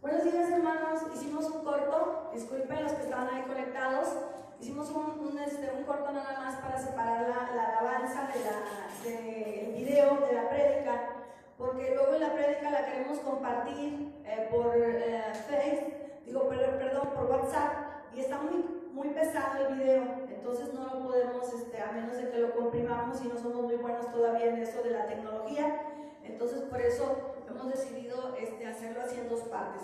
Buenos días, hermanos. Hicimos un corto, disculpen los que estaban ahí conectados. Hicimos un corto nada más para separar la alabanza del video de la prédica, porque luego la prédica la queremos compartir por por WhatsApp, y está muy pesado el video, entonces no lo podemos, a menos de que lo comprimamos, y no somos muy buenos todavía en eso de la tecnología. Entonces por eso hemos decidido hacerlo así en dos partes,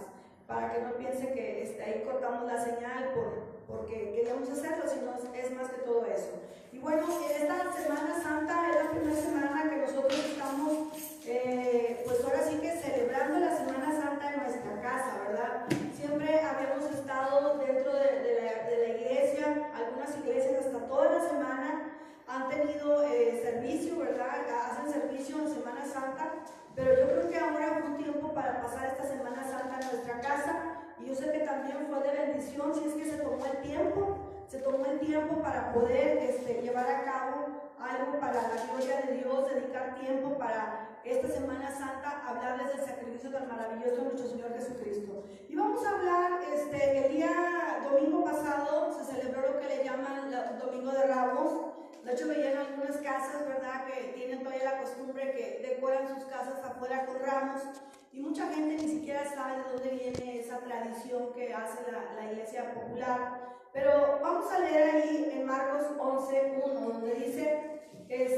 para que no piense que ahí cortamos la señal porque queríamos hacerlo, sino es más que todo eso. Y bueno, esta Semana Santa es la primera semana que nosotros estamos, pues ahora sí que celebrando la Semana Santa en nuestra casa, ¿verdad? Siempre habíamos estado dentro de la iglesia, algunas iglesias hasta toda la semana han tenido servicio, ¿verdad? Hacen servicio en Semana Santa, pero yo creo que ahora fue un tiempo para pasar esta Semana Santa en nuestra casa, y yo sé que también fue de bendición si es que se tomó el tiempo para poder llevar a cabo algo para la gloria de Dios, dedicar tiempo para esta Semana Santa, hablarles del sacrificio tan maravilloso de nuestro Señor Jesucristo. Y vamos a hablar, el día domingo pasado se celebró lo que le llaman el Domingo de Ramos. De hecho, veía en algunas casas, ¿verdad?, que tienen todavía la costumbre que decoran sus casas afuera con ramos, y mucha gente ni siquiera sabe de dónde viene esa tradición que hace la iglesia popular. Pero vamos a leer ahí en Marcos 11:1, donde dice en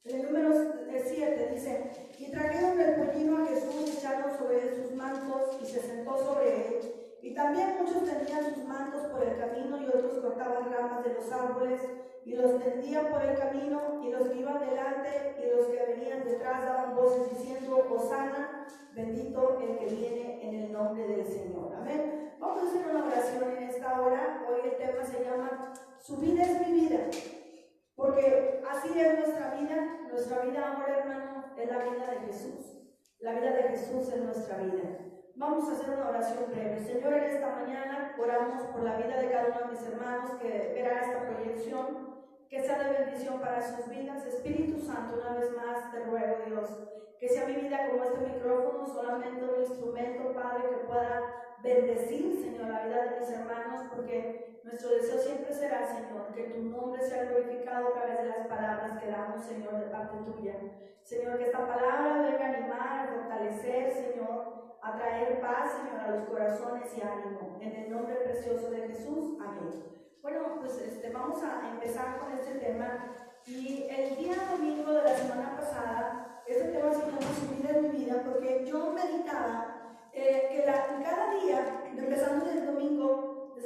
el número 7, dice: y trajeron del pollino a Jesús, echaron sobre él sus mantos, y se sentó sobre él. Y también muchos tendían sus mantos por el camino, y otros cortaban ramas de los árboles y los tendían por el camino, y los que iban delante y los que venían detrás daban voces diciendo: Hosana, bendito el que viene en el nombre del Señor. Amén. Vamos a hacer una oración en esta hora. Hoy el tema se llama Su vida es mi vida, porque así es nuestra vida. Nuestra vida ahora, hermano, es la vida de Jesús. La vida de Jesús es nuestra vida. Vamos a hacer una oración breve. Señor, en esta mañana oramos por la vida de cada uno de mis hermanos que verá esta proyección, que sea de bendición para sus vidas. Espíritu Santo, una vez más te ruego, Dios, que sea mi vida como este micrófono, solamente un instrumento, Padre, que pueda bendecir, Señor, la vida de mis hermanos, porque nuestro deseo siempre será, Señor, que tu nombre sea glorificado a través de las palabras que damos, Señor, de parte tuya. Señor, que esta palabra venga a animar, a fortalecer, Señor, a traer paz, Señor, a los corazones y ánimo. En el nombre precioso de Jesús. Amén. Bueno, pues vamos a empezar con este tema. Y el día domingo de la semana pasada, este tema se llama Su vida es mi vida, porque yo meditaba que cada día, empezando desde el domingo,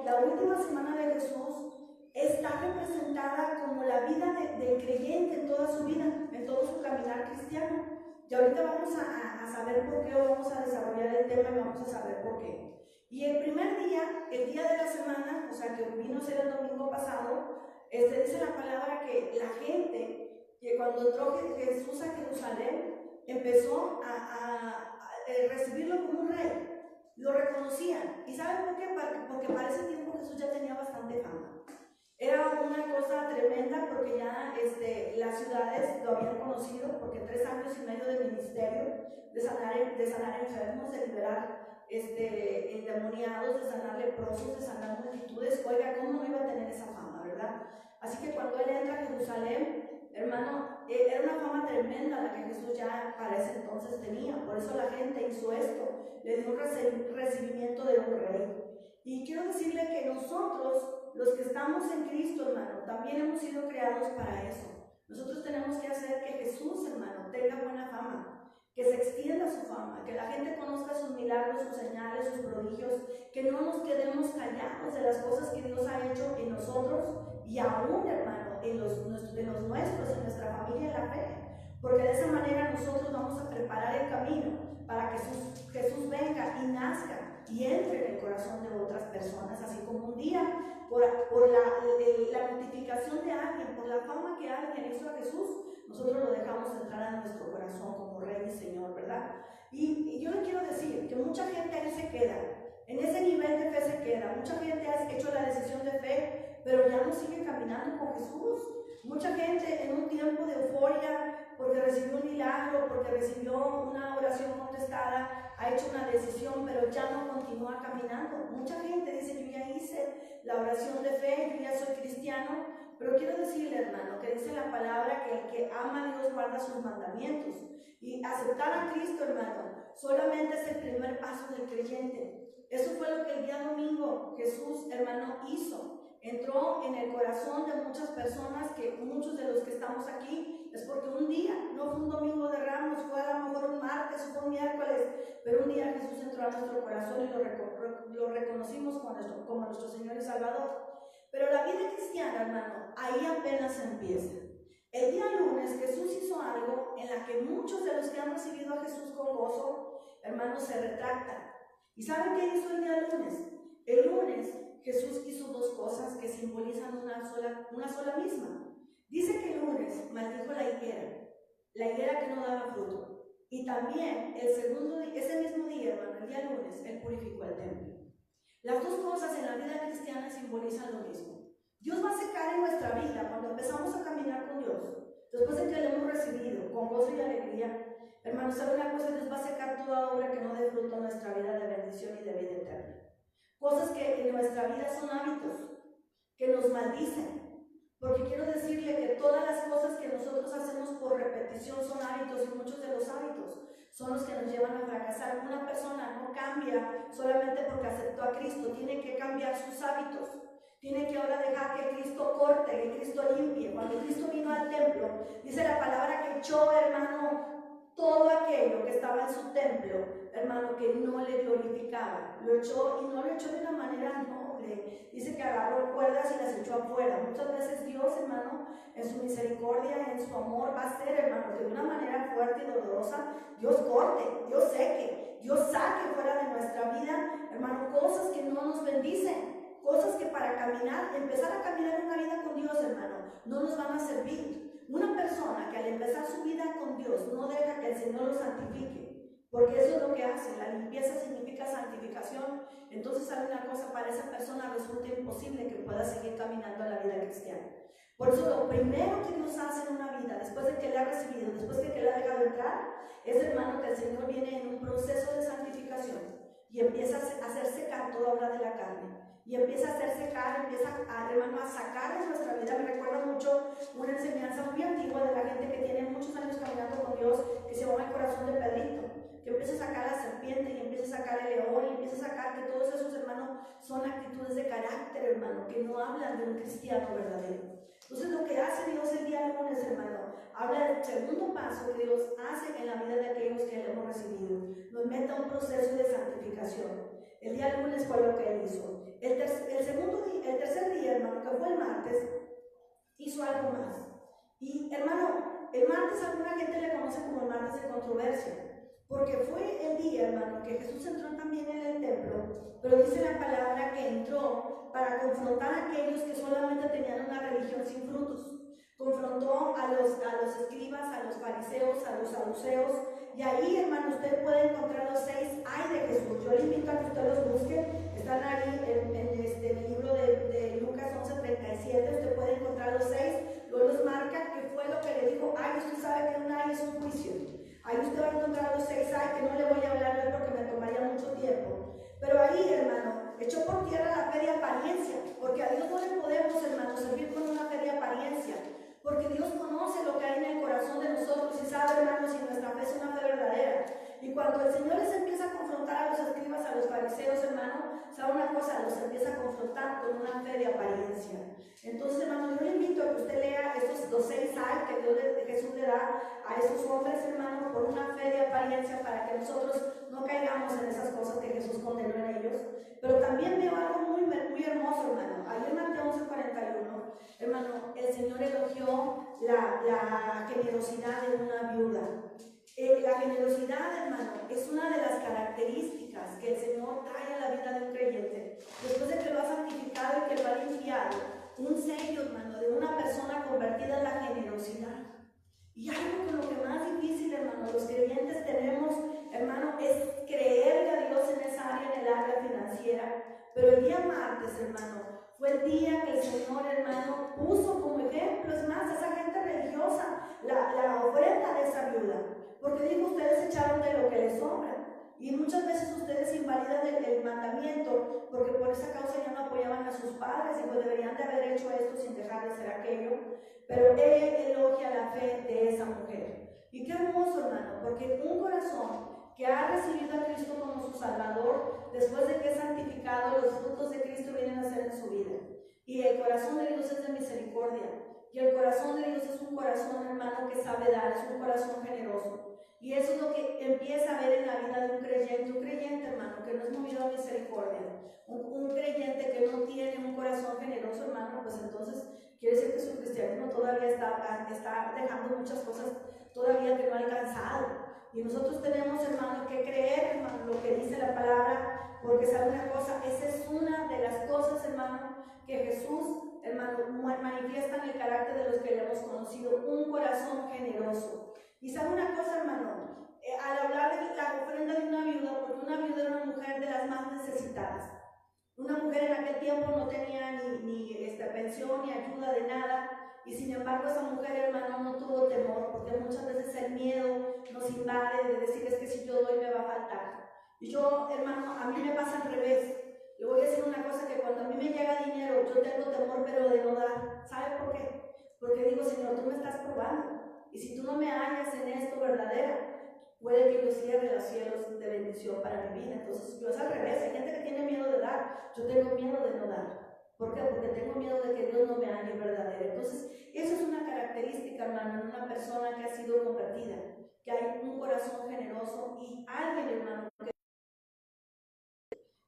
la última semana de Jesús está representada como la vida del creyente en toda su vida, en todo su caminar cristiano. Y ahorita vamos a saber por qué, o vamos a desarrollar el tema y vamos a saber por qué. Y el primer día, el día de la semana, o sea que vino a ser el domingo pasado, dice la palabra que la gente, que cuando entró Jesús a Jerusalén, empezó a recibirlo como un rey. Lo reconocían. ¿Y saben por qué? Porque para ese tiempo Jesús ya tenía bastante fama. Era una cosa tremenda, porque ya las ciudades lo habían conocido, porque 3 años y medio de ministerio, de sanar enfermos, de liberar endemoniados, de sanar leprosos, de sanar multitudes. Oiga, ¿cómo no iba a tener esa fama, verdad? Así que cuando él entra a Jerusalén, hermano, era una fama tremenda la que Jesús ya para ese entonces tenía. Por eso la gente hizo esto, le dio un recibimiento de un rey. Y quiero decirle que nosotros, los que estamos en Cristo, hermano, también hemos sido creados para eso. Nosotros tenemos que hacer que Jesús, hermano, tenga buena fama, que se extienda su fama, que la gente conozca sus milagros, sus señales, sus prodigios, que no nos quedemos callados de las cosas que Dios ha hecho en nosotros y aún, hermano, de los nuestros, en nuestra familia, en la fe. Porque de esa manera nosotros vamos a preparar el camino para que Jesús venga y nazca y entre en el corazón de otras personas, así como un día, por la notificación de alguien, por la fama que alguien hizo a Jesús, nosotros lo dejamos entrar a nuestro corazón como Rey y Señor, ¿verdad? Y yo le quiero decir que mucha gente ahí se queda, en ese nivel de fe se queda. Mucha gente ha hecho la decisión de fe, pero ya no sigue caminando con Jesús. Mucha gente en un tiempo de euforia porque recibió un milagro, milagro, porque recibió una oración contestada, ha hecho una decisión, pero ya no continúa caminando. Mucha gente dice, yo ya hice la oración de fe, yo ya soy cristiano, pero quiero decirle, hermano, que dice la palabra que el que ama a Dios guarda sus mandamientos. Y aceptar a Cristo, hermano, solamente es el primer paso del creyente. Eso fue lo que el día domingo Jesús, hermano, hizo. Entró en el corazón de muchas personas, que muchos de los que estamos aquí, es porque un día, no fue un domingo de Ramos, fue a lo mejor un martes o fue un miércoles, pero un día Jesús entró a nuestro corazón y lo reconocimos como nuestro Señor y Salvador. Pero la vida cristiana, hermano, ahí apenas empieza. El día lunes Jesús hizo algo en la que muchos de los que han recibido a Jesús con gozo, hermanos, se retractan. ¿Y saben qué hizo el día lunes? El lunes Jesús hizo dos cosas que simbolizan una sola misma. Dice que el lunes maldijo la higuera que no daba fruto. Y también ese mismo día, hermano, el día lunes, Él purificó el templo. Las dos cosas en la vida cristiana simbolizan lo mismo. Dios va a secar en nuestra vida cuando empezamos a caminar con Dios. Después de que lo hemos recibido con gozo y alegría, hermano, ¿sabe una cosa? Dios va a secar toda obra que no dé fruto en nuestra vida de bendición y de vida eterna. Cosas que en nuestra vida son hábitos, que nos maldicen. Porque quiero decirle que todas las cosas que nosotros hacemos por repetición son hábitos, y muchos de los hábitos son los que nos llevan a fracasar. Una persona no cambia solamente porque aceptó a Cristo, tiene que cambiar sus hábitos. Tiene que ahora dejar que Cristo corte, que Cristo limpie. Cuando Cristo vino al templo, dice la palabra que echó, hermano, todo aquello que estaba en su templo, hermano, que no le glorificaba. Lo echó, y no lo echó de una manera noble. Dice que agarró cuerdas y las echó afuera. Muchas veces Dios, hermano, en su misericordia, en su amor, va a hacer, hermano, que de una manera fuerte y dolorosa, Dios corte, Dios seque, Dios saque fuera de nuestra vida, hermano, cosas que no nos bendicen. Cosas que para caminar, empezar a caminar una vida con Dios, hermano, no nos van a servir. Una persona que al empezar su vida con Dios no deja que el Señor lo santifique, porque eso es lo que hace. La limpieza significa santificación. Entonces, ¿sabe una cosa? Para esa persona resulta imposible que pueda seguir caminando en la vida cristiana. Por eso lo primero que Dios hace en una vida, después de que le ha recibido, después de que le ha dejado entrar, es, hermano, que el Señor viene en un proceso de santificación y empieza a hacer secar toda obra de la carne. Y empieza a hacer secar, empieza hermano, a sacar de nuestra vida. Me recuerda mucho una enseñanza muy antigua de la gente que tiene muchos años caminando con Dios, que se llama el corazón de Pedrito, que empieza a sacar a la serpiente y empieza a sacar el león y empieza a sacar que todos esos, hermanos, son actitudes de carácter, hermano, que no hablan de un cristiano verdadero. Entonces, lo que hace Dios el día lunes, hermano, habla del segundo paso que Dios hace en la vida de aquellos que le hemos recibido. Nos mete a un proceso de santificación. El día lunes fue lo que Él hizo. El tercer día, hermano, que fue el martes, hizo algo más. Y, hermano, el martes alguna gente le conoce como el martes de controversia, porque fue el día, hermano, que Jesús entró también en el templo, pero dice la palabra que entró para confrontar a aquellos que solamente tenían una religión sin frutos. Confrontó a los escribas, a los fariseos, a los saduceos, y ahí, hermano, usted puede encontrar los 6 ay de Jesús. Yo le invito a que usted los busque, están ahí en el libro de Lucas 11:37, usted puede encontrar los 6, luego los marca, que fue lo que le dijo, ay, usted sabe que un ay es un juicio. Ahí usted va a encontrar los 6 ay, que no le voy a hablar hoy porque me tomaría mucho tiempo. Pero ahí, hermano, echó por tierra la fe de apariencia, porque a Dios no le podemos, hermano, servir con una fe de apariencia. Porque Dios conoce lo que hay en el corazón de nosotros y sabe, hermanos, si nuestra fe es una fe verdadera. Y cuando el Señor les empieza a confrontar a los escribas, a los fariseos, hermano, sabe una cosa, los empieza a confrontar con una fe de apariencia. Entonces, hermano, yo le invito a que usted lea los 6 ay que Jesús le da a esos hombres, hermano, por una fe de apariencia, para que nosotros no caigamos en esas cosas que Jesús condenó en ellos. Pero también veo algo muy, muy hermoso, hermano. Ahí en Mateo 11:41, hermano, el Señor elogió la generosidad de una viuda. La generosidad, hermano, es una de las características que el Señor trae a la vida de un creyente. Después de que lo ha santificado y que lo ha limpiado, un sello, hermano, de una persona convertida en la generosidad. Y algo con lo que más difícil, hermano, los creyentes tenemos, hermano, es creerle a Dios en esa área, en el área financiera. Pero el día martes, hermano, fue el día que el Señor, hermano, puso como ejemplo, es más, esa gente religiosa, la ofrenda de esa viuda. porque dijo, ustedes echaron de lo que les sobra. Y muchas veces ustedes invalidan el mandamiento porque por esa causa ya no apoyaban a sus padres y pues deberían de haber hecho esto sin dejar de hacer aquello. Pero él elogia la fe de esa mujer. Y qué hermoso, hermano, porque un corazón que ha recibido a Cristo como su Salvador, después de que es santificado, los frutos de Cristo vienen a ser en su vida. Y el corazón de Dios es de misericordia. Y el corazón de Dios es un corazón, hermano, que sabe dar, es un corazón generoso. Y eso es lo que empieza a ver en la vida de un creyente, hermano, que no es movido a misericordia. Un creyente que no tiene un corazón generoso, hermano, pues entonces quiere decir que su cristianismo todavía está dejando muchas cosas todavía que no ha alcanzado. Y nosotros tenemos, hermano, que creer, hermano, lo que dice la palabra, porque sabe una cosa, esa es una de las cosas, hermano, que Jesús, hermano, manifiesta en el carácter de los que le hemos conocido, un corazón generoso. Y sabe una cosa, hermano, al hablar de la ofrenda de una viuda, porque una viuda era una mujer de las más necesitadas. Una mujer en aquel tiempo no tenía ni pensión ni ayuda de nada. Y sin embargo esa mujer, hermano, no tuvo temor, porque muchas veces el miedo nos invade de decir es que si yo doy me va a faltar. Y yo, hermano, a mí me pasa al revés. Le voy a decir una cosa, que cuando a mí me llega dinero, yo tengo temor, pero de no dar. ¿Sabe por qué? Porque digo, Señor, tú me estás probando. Y si tú no me hallas en esto verdadera, puede que yo cierre los cielos de bendición para mi vida. Entonces yo es al revés. Hay gente que tiene miedo de dar. Yo tengo miedo de no dar. ¿Por qué? Porque tengo miedo de que Dios no me halle verdadero. Entonces, eso es una característica, hermano, en una persona que ha sido convertida, que hay un corazón generoso y alguien, hermano, que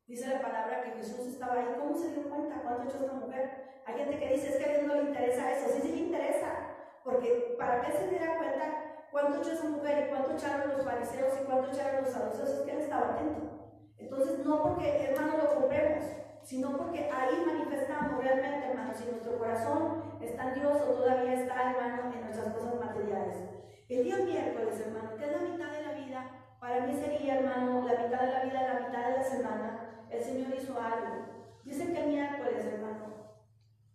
dice la palabra que Jesús estaba ahí. ¿Cómo se dio cuenta cuánto echó esta mujer? Hay gente que dice, es que a Dios no le interesa eso. Sí, sí le interesa, porque para que él se diera cuenta cuánto echó esa mujer y cuánto echaron los fariseos y cuánto echaron los saduceos, es que él estaba atento. Entonces, no porque, hermano, lo compremos, sino porque ahí manifestamos realmente, hermano, si nuestro corazón está en Dios o todavía está, hermano, en nuestras cosas materiales. El día miércoles, hermano, que es la mitad de la vida, para mí sería, hermano, la mitad de la vida, la mitad de la semana, el Señor hizo algo. Dice que el miércoles, hermano,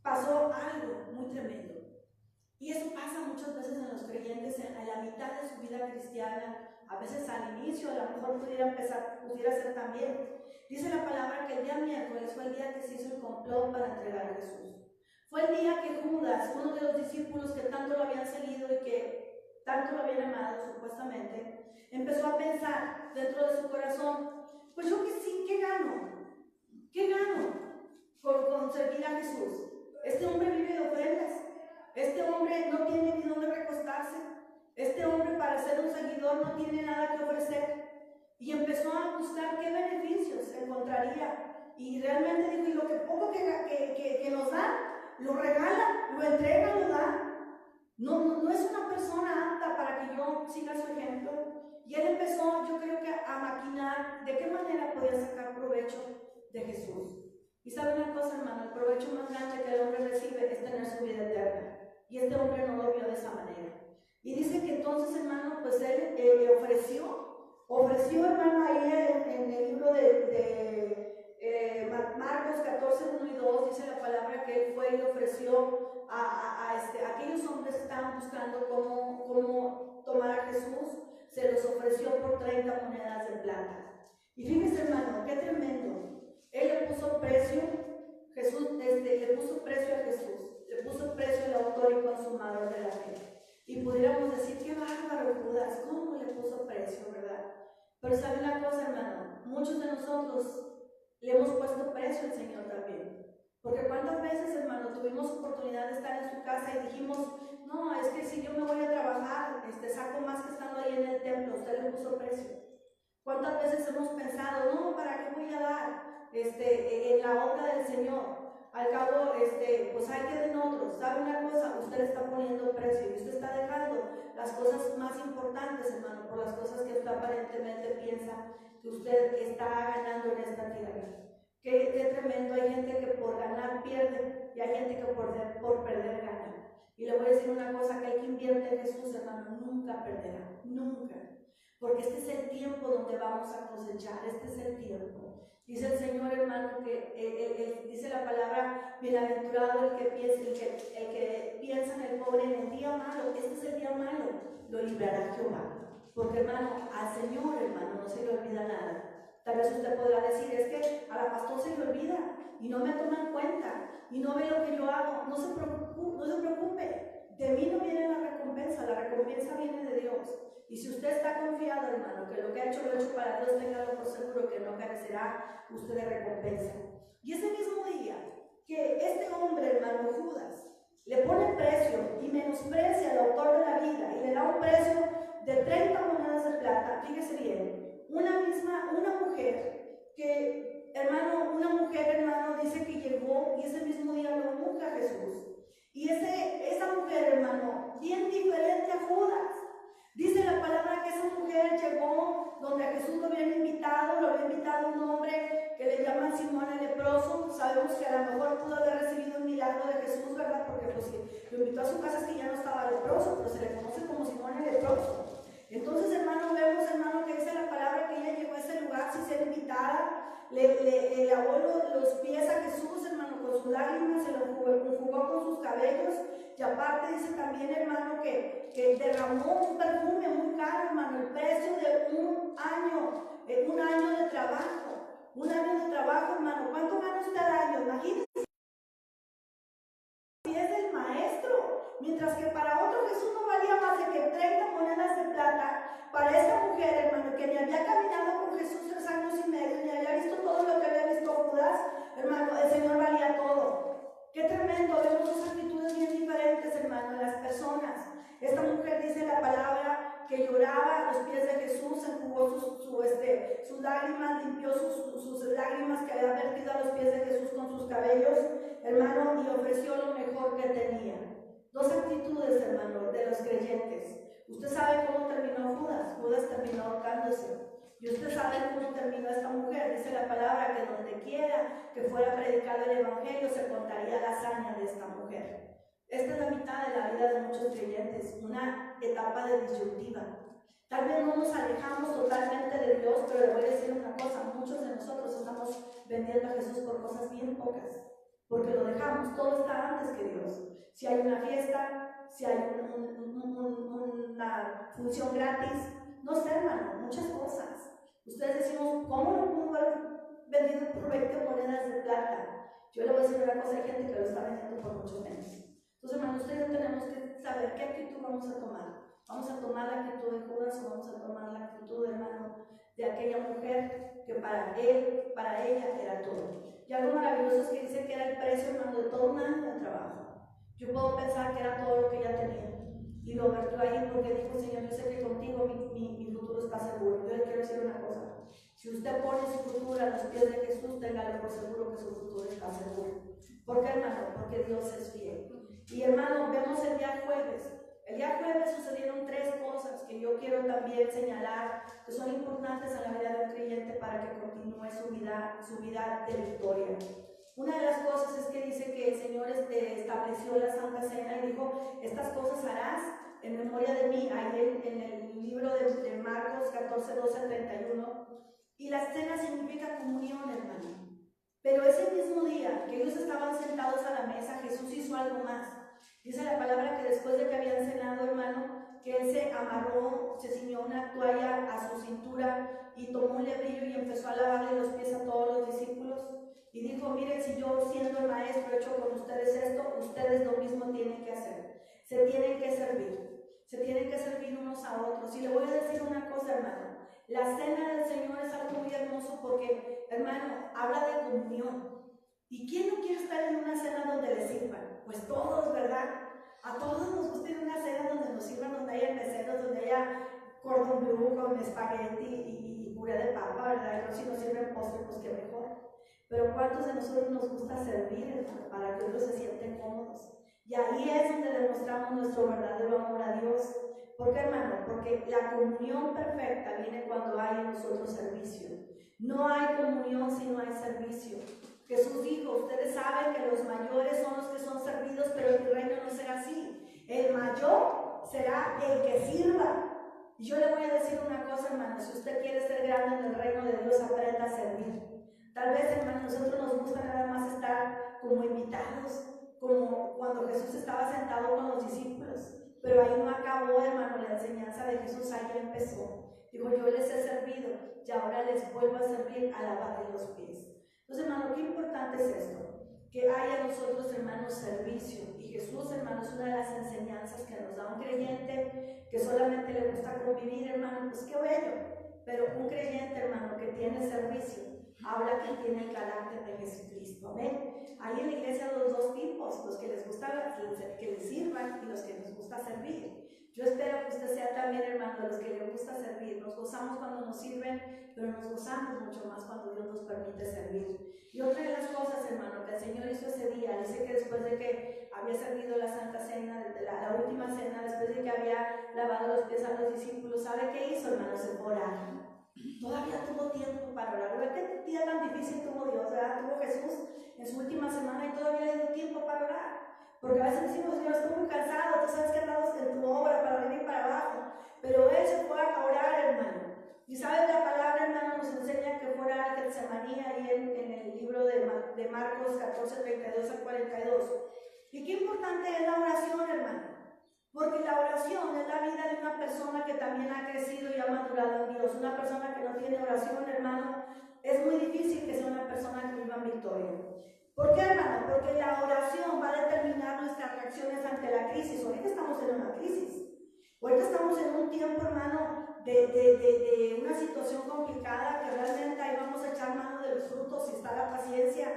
pasó algo muy tremendo. Y eso pasa muchas veces en los creyentes, a la mitad de su vida cristiana, a veces al inicio, a lo mejor pudiera ser también. Dice la palabra que el día miércoles fue el día que se hizo el complot para entregar a Jesús. Fue el día que Judas, uno de los discípulos que tanto lo habían seguido y que tanto lo habían amado supuestamente, empezó a pensar dentro de su corazón, pues yo que sí, ¿qué gano? ¿Qué gano con servir a Jesús? Este hombre vive de ofrendas. Este hombre no tiene ni dónde recostarse. Este hombre, para ser un seguidor, no tiene nada que ofrecer. Y empezó a buscar qué beneficios encontraría. Y realmente dijo, y lo que poco que nos da, lo regala, lo entrega, lo da. No es una persona apta para que yo siga su ejemplo. Y él empezó, yo creo que a maquinar de qué manera podía sacar provecho de Jesús. Y sabe una cosa, hermano, el provecho más grande que el hombre recibe es tener su vida eterna. Y este hombre no lo vio de esa manera. Y dice que entonces, hermano, pues él ofreció, hermano, ahí en el libro de Marcos 14, 1 y 2, dice la palabra que él fue y le ofreció a aquellos hombres que estaban buscando cómo tomar a Jesús, se los ofreció por 30 monedas de plata. Y fíjese, hermano, qué tremendo. Él le puso precio, Jesús, le puso precio a Jesús, le puso precio al autor y consumador de la fe. Y pudiéramos decir, qué bárbaro Judas, cómo le puso precio, ¿verdad? Pero sabe una cosa, hermano, muchos de nosotros le hemos puesto precio al Señor también. Porque cuántas veces, hermano, tuvimos oportunidad de estar en su casa y dijimos, no, es que si yo me voy a trabajar, saco más que estando ahí en el templo, usted le puso precio. ¿Cuántas veces hemos pensado, no, ¿para qué voy a dar en la obra del Señor? Al cabo, pues hay que den otros. ¿Sabe una cosa? Usted está poniendo precio y usted está dejando las cosas más importantes, hermano, por las cosas que usted aparentemente piensa que usted está ganando en esta tierra. Qué tremendo. Hay gente que por ganar pierde y hay gente que por perder gana. Y le voy a decir una cosa, que el que invierte en Jesús, hermano, nunca perderá, nunca. porque este es el tiempo donde vamos a cosechar, este es el tiempo. Dice el Señor, hermano, que dice la palabra, bienaventurado el que piensa en el pobre en el día malo. Este es el día malo, lo librará Jehová. Porque, hermano, al Señor, hermano, no se le olvida nada. Tal vez usted podrá decir, es que a la pastor se le olvida y no me toma en cuenta y no ve lo que yo hago. No se preocupe, de mí no viene la recompensa viene de Dios. Y si usted está confiado, hermano, que lo que ha hecho lo ha hecho para Dios, téngalo por seguro que no carecerá usted de recompensa. Y ese mismo día que este hombre, hermano Judas, le pone precio y menosprecia al autor de la vida y le da un precio de 30 monedas de plata, fíjese bien, una mujer que, hermano, dice que llegó y ese mismo día lo unge a Jesús. Y esa mujer, hermano, bien diferente a Judas. Dice la palabra que esa mujer llegó donde a Jesús lo había invitado un hombre que le llaman Simón el leproso. Sabemos que a lo mejor pudo haber recibido un milagro de Jesús, ¿verdad? Porque pues lo invitó a su casa, es que ya no estaba leproso, pero se le conoce como Simón el leproso. Entonces, hermano, vemos, hermano, que dice la palabra que ella llegó a ese lugar sin ser invitada, le lavó los pies a Jesús, hermano, con sus lágrimas, se lo enjugó con sus cabellos, y aparte dice también, hermano, que derramó un perfume muy caro, hermano, el precio de un año de trabajo, hermano. ¿Cuánto gana usted al año? Imagínese. Si es el maestro, mientras que para otro Jesús no valía más de que 30 monedas de plata, para esta mujer, hermano, que ni había caminado con Jesús 3 años y medio, ni había visto todo lo que había visto Judas, hermano, el Señor valía todo. Qué tremendo, vemos dos actitudes bien diferentes, hermano, en las personas. Esta mujer dice la palabra que lloraba a los pies de Jesús, enjugó sus lágrimas, limpió sus lágrimas que había vertido a los pies de Jesús con sus cabellos, hermano, y ofreció lo mejor que tenía. Dos actitudes, hermano, de los creyentes. Usted sabe cómo terminó Judas. Judas terminó ahorcándose. Y usted sabe cómo terminó esta mujer. Dice la palabra que donde quiera que fuera predicado el evangelio se contaría la hazaña de esta mujer. Esta es la mitad de la vida de muchos creyentes, una etapa de disyuntiva. Tal vez no nos alejamos totalmente de Dios, pero le voy a decir una cosa, muchos de nosotros estamos vendiendo a Jesús por cosas bien pocas, porque lo dejamos, todo está antes que Dios. Si hay una fiesta, si hay una función gratis, no sé, hermano, muchas cosas. Ustedes decimos, ¿cómo lo pudo haber vendido por 20 monedas de plata? Yo le voy a decir una cosa, hay gente que lo está vendiendo por mucho menos. Entonces, hermano, ustedes tenemos que saber qué actitud vamos a tomar. ¿Vamos a tomar la actitud de Judas o vamos a tomar la actitud, hermano, de aquella mujer que para ella era todo? Y algo maravilloso es que dice que era el precio, hermano, de todo un año de trabajo. Yo puedo pensar que era todo lo que ella tenía. Y lo vertió ahí porque dijo, Señor, yo sé que contigo mi futuro está seguro. Yo le quiero decir una cosa. Si usted pone su futuro a los pies de Jesús, téngale por seguro que su futuro está seguro. ¿Por qué, hermano? Porque Dios es fiel. Y, hermano, vemos el día jueves. El día jueves sucedieron 3 cosas que yo quiero también señalar, que son importantes en la vida de un creyente para que continúe su vida de victoria. Una de las cosas es que dice que el Señor estableció la Santa Cena y dijo, estas cosas harás en memoria de mí, ahí en el libro de Marcos 14, 12 al 31. Y la cena significa comunión, hermano. Pero ese mismo día que ellos estaban sentados a la mesa, Jesús hizo algo más. Dice la palabra que después de que habían cenado, hermano, que él se amarró, se ciñó una toalla a su cintura y tomó un lebrillo y empezó a lavarle los pies a todos los discípulos. Y dijo, miren, si yo siendo el maestro he hecho con ustedes esto, ustedes lo mismo tienen que hacer. Se tienen que servir unos a otros. Y le voy a decir una cosa, hermano. La cena del Señor es algo muy hermoso porque, hermano, habla de comunión. ¿Y quién no quiere estar en una cena donde le sirvan? Pues todos, ¿verdad? A todos nos gusta ir a una cena donde nos sirvan, donde haya meseros, donde haya cordon bleu con espagueti y puré de papa, ¿verdad? Y si nos sirven postre, pues qué mejor. Pero ¿cuántos de nosotros nos gusta servir, hermano, para que otros se sienten cómodos? Y ahí es donde demostramos nuestro verdadero amor a Dios. ¿Por qué, hermano? Porque la comunión perfecta viene cuando hay en nosotros servicio. No hay comunión si no hay servicio. Jesús dijo, ustedes saben que los mayores son los que son servidos, pero el reino no será así. El mayor será el que sirva. Y yo le voy a decir una cosa, hermano, si usted quiere ser grande en el reino de Dios, aprenda a servir. Tal vez, hermano, nosotros nos gusta nada más estar como invitados, como cuando Jesús estaba sentado con los discípulos, pero ahí no acabó, hermano, la enseñanza de Jesús, ahí empezó. Dijo, yo les he servido y ahora les vuelvo a servir a lavarle los pies. Entonces, hermano, qué importante es esto, que haya en nosotros, hermanos, servicio. Y Jesús, hermano, es una de las enseñanzas que nos da un creyente que solamente le gusta convivir, hermano, pues qué bello. Pero un creyente, hermano, que tiene servicio, habla que tiene el carácter de Jesucristo. Amén. Hay en la iglesia los dos tipos, los que les gusta que les sirvan y los que les gusta servir. Yo espero que usted sea también, hermano, de los que les gusta servir. Nos gozamos cuando nos sirven, pero nos gozamos mucho más cuando Dios nos permite servir. Y otra de las cosas, hermano, que el Señor hizo ese día, dice que después de que había servido la Santa Cena, la última cena, después de que había lavado los pies a los discípulos, ¿sabe qué hizo, hermano? Se fue a orar. Todavía tuvo tiempo para orar. ¿Verdad qué día tan difícil tuvo Dios? ¿Verdad? Tuvo Jesús en su última semana y todavía le dio tiempo para orar. Porque a veces decimos, Dios, estoy muy cansado, tú sabes que andamos en tu obra para arriba y para abajo. Pero él se fue a orar, hermano. Y sabes, la palabra, hermano, nos enseña que fuera al Getsemaní ahí en el libro de Marcos 14, 32 al 42. Y qué importante es la oración, hermano. Porque la oración es la vida de una persona que también ha crecido y ha madurado en Dios. Una persona que no tiene oración, hermano, es muy difícil que sea una persona que viva en victoria. ¿Por qué, hermano? Porque la oración va a determinar nuestras reacciones ante la crisis. Ahorita estamos en una crisis. Ahorita estamos en un tiempo, hermano, de una situación complicada que realmente ahí vamos a echar mano de los frutos, si está la paciencia,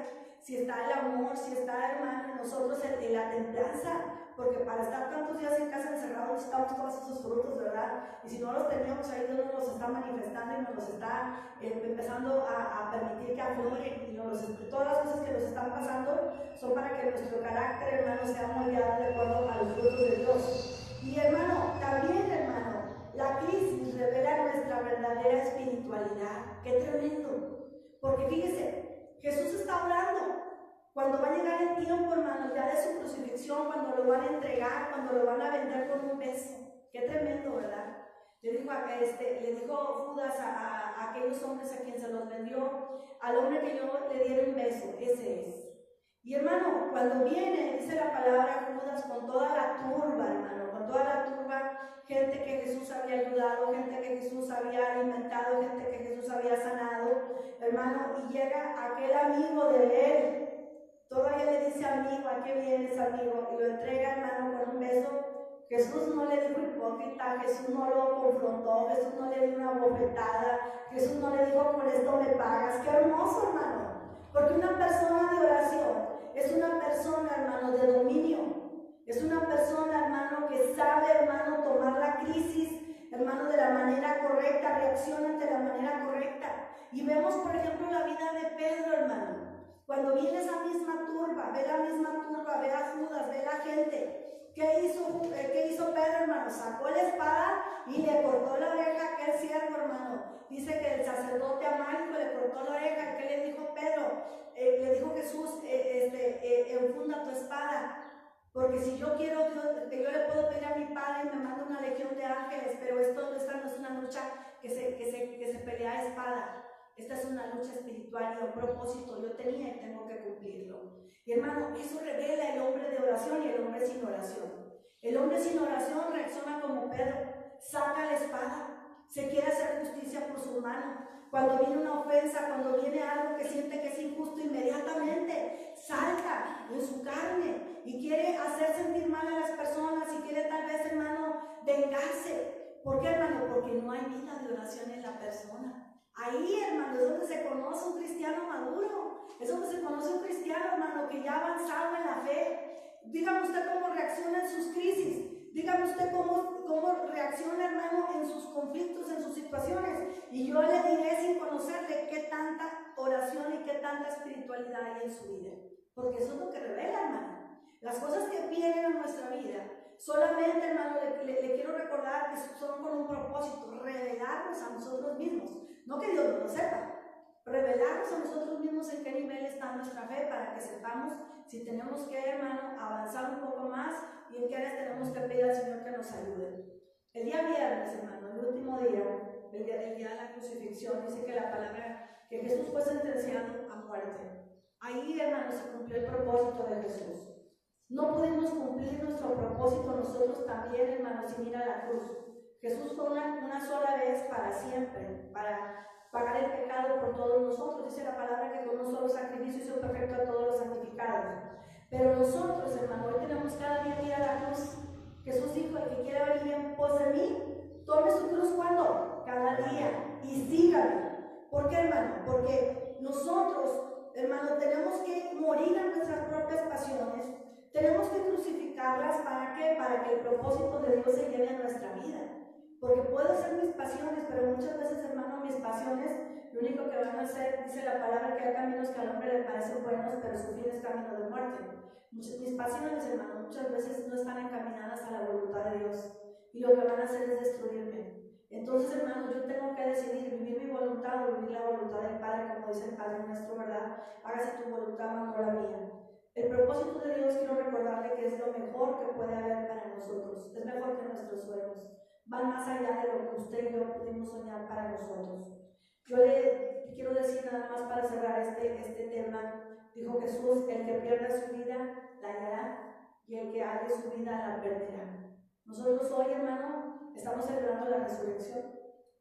si está el amor, si está, hermano, en nosotros en la templanza. Porque para estar tantos días en casa encerrados necesitamos todos esos frutos, ¿verdad? Y si no los teníamos ahí, Dios nos los está manifestando y nos los está empezando a permitir que afloren. Y todas las cosas que nos están pasando son para que nuestro carácter, hermano, sea moldeado de acuerdo a los frutos de Dios. Y hermano, también, hermano, la crisis revela nuestra verdadera espiritualidad. ¡Qué tremendo! Porque fíjese, Jesús está hablando. Cuando va a llegar el tiempo, hermano, ya de su crucifixión, cuando lo van a entregar, cuando lo van a vender con un beso. Qué tremendo, ¿verdad? Le dijo Judas a aquellos hombres a quien se los vendió, al hombre que yo le diera un beso, ese es. Y hermano, cuando viene, dice la palabra Judas, con toda la turba, hermano, con toda la turba, gente que Jesús había ayudado, gente que Jesús había alimentado, gente que Jesús había sanado, hermano, y llega aquel amigo de él. Todavía le dice amigo, ¿a qué vienes, amigo? Y lo entrega, hermano, con un beso. Jesús no le dijo hipócrita, Jesús no lo confrontó, Jesús no le dio una bofetada, Jesús no le dijo, con esto me pagas. ¡Qué hermoso, hermano! Porque una persona de oración es una persona, hermano, de dominio. Es una persona, hermano, que sabe, hermano, tomar la crisis, hermano, de la manera correcta, reacciona de la manera correcta. Y vemos, por ejemplo, la vida de Pedro, hermano. Cuando viene esa misma turba, ve a Judas, ve la gente. ¿Qué hizo Pedro, hermano? Sacó la espada y le cortó la oreja a aquel siervo, hermano. Dice que el sacerdote Amalco le cortó la oreja. ¿Qué le dijo Pedro? Le dijo Jesús, enfunda tu espada. Porque si yo quiero, que yo le puedo pedir a mi padre y me manda una legión de ángeles, pero esta no es una lucha que se pelea a espada. Esta es una lucha espiritual y un propósito yo tenía y tengo que cumplirlo. Y hermano, eso revela el hombre de oración y el hombre sin oración. El hombre sin oración reacciona como Pedro, saca la espada, se quiere hacer justicia por su mano. Cuando viene una ofensa, cuando viene algo que siente que es injusto, inmediatamente salta en su carne y quiere hacer sentir mal a las personas y quiere tal vez, hermano, vengarse. ¿Por qué, hermano? Porque no hay vida de oración en la persona. Ahí, hermano, es donde se conoce un cristiano maduro. Es donde se conoce un cristiano, hermano, que ya ha avanzado en la fe. Dígame usted cómo reacciona en sus crisis. Dígame usted cómo reacciona, hermano, en sus conflictos, en sus situaciones. Y yo le diré sin conocerle qué tanta oración y qué tanta espiritualidad hay en su vida. Porque eso es lo que revela, hermano. Las cosas que vienen a nuestra vida, solamente, hermano, le quiero recordar que son con un propósito, revelarnos a nosotros mismos. No que Dios no lo sepa, revelarnos a nosotros mismos en qué nivel está nuestra fe para que sepamos si tenemos que, hermano, avanzar un poco más y en qué áreas tenemos que pedir al Señor que nos ayude. El día viernes, hermano, el último día, el día de la crucifixión, dice que la palabra, que Jesús fue sentenciado a muerte. Ahí, hermanos, se cumplió el propósito de Jesús. No pudimos cumplir nuestro propósito nosotros también, hermanos, sin ir a la cruz. Jesús fue una sola vez para siempre, para pagar el pecado por todos nosotros. Dice la palabra que con un solo sacrificio hizo perfecto a todos los santificados. Pero nosotros, hermanos, hoy tenemos cada día que ir a la cruz. Jesús dijo: el que quiera venir en pos de mí, tome su cruz, ¿cuándo? Cada día, y sígame. ¿Por qué, hermano? Porque nosotros, hermano, tenemos que morir a nuestras propias pasiones. Tenemos que crucificarlas. ¿Para qué? Para que el propósito de Dios se lleve a nuestra vida. Porque puedo ser mis pasiones, pero muchas veces, hermano, mis pasiones, lo único que van a hacer, dice la palabra, que hay caminos que al hombre le parecen buenos, pero su fin es camino de muerte. Mis pasiones, hermano, muchas veces no están encaminadas a la voluntad de Dios, y lo que van a hacer es destruirme. Entonces, hermano, yo tengo que decidir vivir mi voluntad o vivir la voluntad del Padre, como dice el Padre nuestro, ¿verdad? Hágase tu voluntad, no la mía. El propósito de Dios, quiero recordarle que es lo mejor que puede haber para nosotros. Es mejor que nuestros sueños. Van más allá de lo que usted y yo pudimos soñar para nosotros. Yo le quiero decir nada más para cerrar este tema. Dijo Jesús: el que pierda su vida la hallará, y el que halle su vida la perderá. Nosotros hoy, hermano, estamos celebrando la resurrección,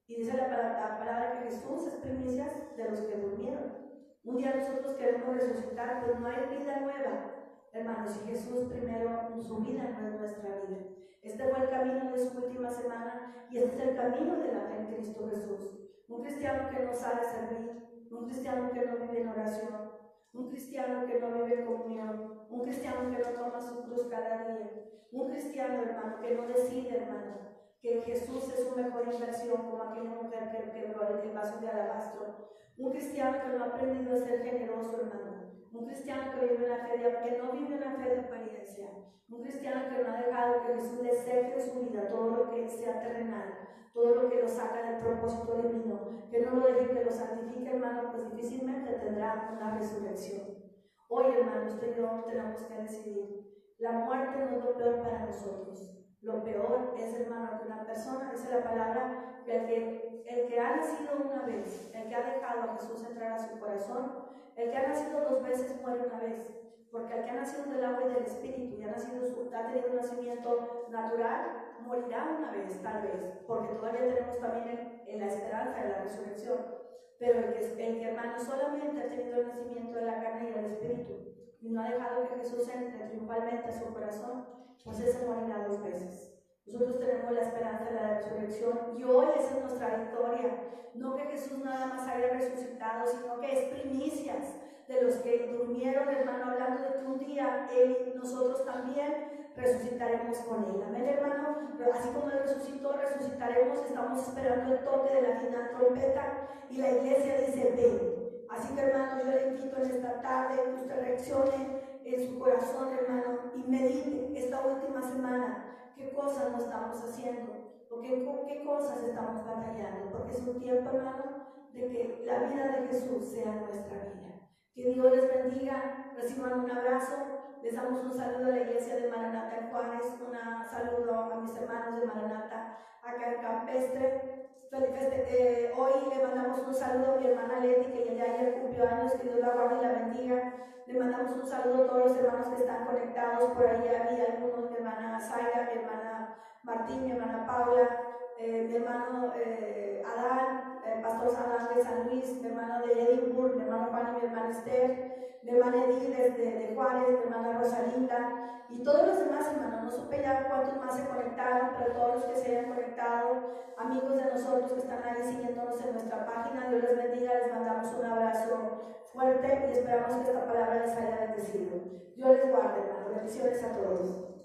y dice la palabra que Jesús es primicias de los que durmieron. Un día nosotros queremos resucitar, pero no hay vida nueva, hermanos, si Jesús primero su vida no es nuestra vida. Este fue el camino de su última semana, y este es el camino de la fe en Cristo Jesús. Un cristiano que no sabe servir, un cristiano que no vive en oración, un cristiano que no vive en comunión, un cristiano que no toma su cruz cada día, un cristiano, hermano, que no decide, hermano, que Jesús es su mejor inversión, como aquella mujer que quebró el vaso de alabastro. Un cristiano que no ha aprendido a ser generoso, hermano. Un cristiano que vive una fe que no vive una fe de apariencia. Un cristiano que no ha dejado que Jesús le seque de su vida todo lo que sea terrenal, todo lo que lo saca del propósito divino, que no lo deje que lo santifique, hermano, pues difícilmente tendrá una resurrección. Hoy, hermano, usted y yo tenemos que decidir. La muerte no es lo peor para nosotros. Lo peor es, hermano, que una persona, dice la palabra, que el que ha nacido una vez, el que ha dejado a Jesús entrar a su corazón, el que ha nacido 2 veces muere una vez. Porque el que ha nacido del agua y del espíritu y ha tenido un nacimiento natural, morirá una vez, tal vez, porque todavía tenemos también la esperanza de la resurrección. Pero el que, hermano, solamente ha tenido el nacimiento de la carne y del espíritu y no ha dejado que Jesús entre triunfalmente a su corazón, pues ese morirá 2 veces. Nosotros tenemos la esperanza de la resurrección, y hoy esa es nuestra victoria. No que Jesús nada más haya resucitado, sino que es primicias de los que durmieron, hermano, hablando de que un día Él y nosotros también resucitaremos con Él. Amén, hermano. Así como Él resucitó, resucitaremos. Estamos esperando el toque de la final trompeta, y la iglesia dice: ven. Así que, hermano, yo le invito en esta tarde que usted reaccione en su corazón, hermano, y medite esta última semana qué cosas no estamos haciendo, o qué cosas estamos batallando, porque es un tiempo, hermano, de que la vida de Jesús sea nuestra vida. Que Dios les bendiga, reciban un abrazo, les damos un saludo a la iglesia de Maranata en Juárez, un saludo a mis hermanos de Maranata acá en Campestre. Hoy le mandamos un saludo a mi hermana Leti, que ya ayer cumplió años, que Dios la guarde y la bendiga. Le mandamos un saludo a todos los hermanos que están conectados. Por ahí había algunos: mi hermana Zaira, mi hermana Martín, mi hermana Paula, mi hermano Adán, el pastor Adán de San Luis, mi hermano de Edimburgo, mi hermano Juan y mi hermana Esther, mi hermana Edith de Juárez, mi hermana Rosalinda, y todos los demás, hermanos. No supe ya cuántos más se conectaron, pero todos los que se hayan conectado, amigos de nosotros que están ahí siguiéndonos en nuestra página, Dios les bendiga, les mandamos un abrazo fuerte y esperamos que esta palabra les haya bendecido. Dios les guarde, hermano. Bendiciones a todos.